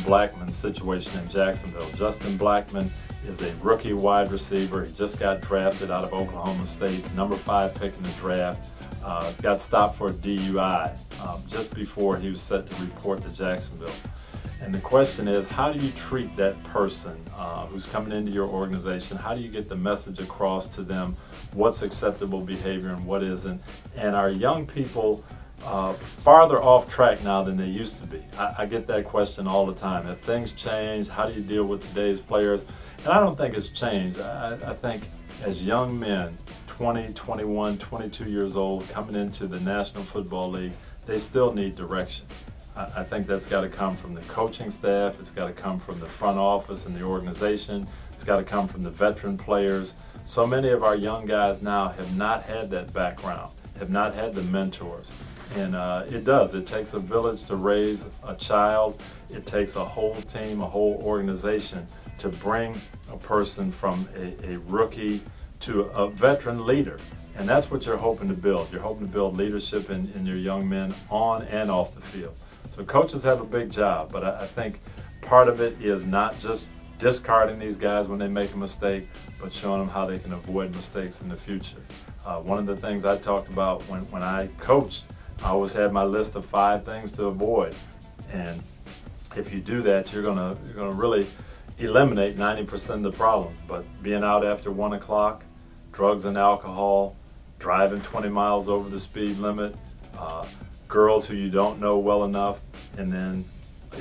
Blackmon's situation in Jacksonville. Justin Blackmon is a rookie wide receiver. He just got drafted out of Oklahoma State, number 5 pick in the draft. Got stopped for a DUI just before he was set to report to Jacksonville. And the question is, how do you treat that person who's coming into your organization? How do you get the message across to them what's acceptable behavior and what isn't? And are young people farther off track now than they used to be? I get that question all the time. Have things changed? How do you deal with today's players? And I don't think it's changed. I think as young men, 20, 21, 22 years old, coming into the National Football League, they still need direction. I think that's got to come from the coaching staff. It's got to come from the front office and the organization. It's got to come from the veteran players. So many of our young guys now have not had that background, have not had the mentors. And it takes a village to raise a child. It takes a whole team, a whole organization to bring a person from a rookie to a veteran leader. And that's what you're hoping to build. You're hoping to build leadership in your young men on and off the field. So coaches have a big job, but I think part of it is not just discarding these guys when they make a mistake, but showing them how they can avoid mistakes in the future. One of the things I talked about when I coached, I always had my list of 5 things to avoid. And if you do that, you're gonna really eliminate 90% of the problems. But being out after 1 o'clock, drugs and alcohol, driving 20 miles over the speed limit, girls who you don't know well enough, and then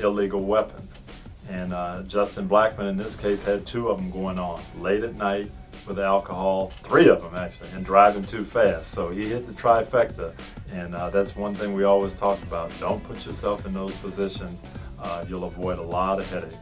illegal weapons. And Justin Blackmon in this case had 2 of them going on, late at night with alcohol, 3 of them actually, and driving too fast. So he hit the trifecta, and that's one thing we always talk about. Don't put yourself in those positions. You'll avoid a lot of headaches.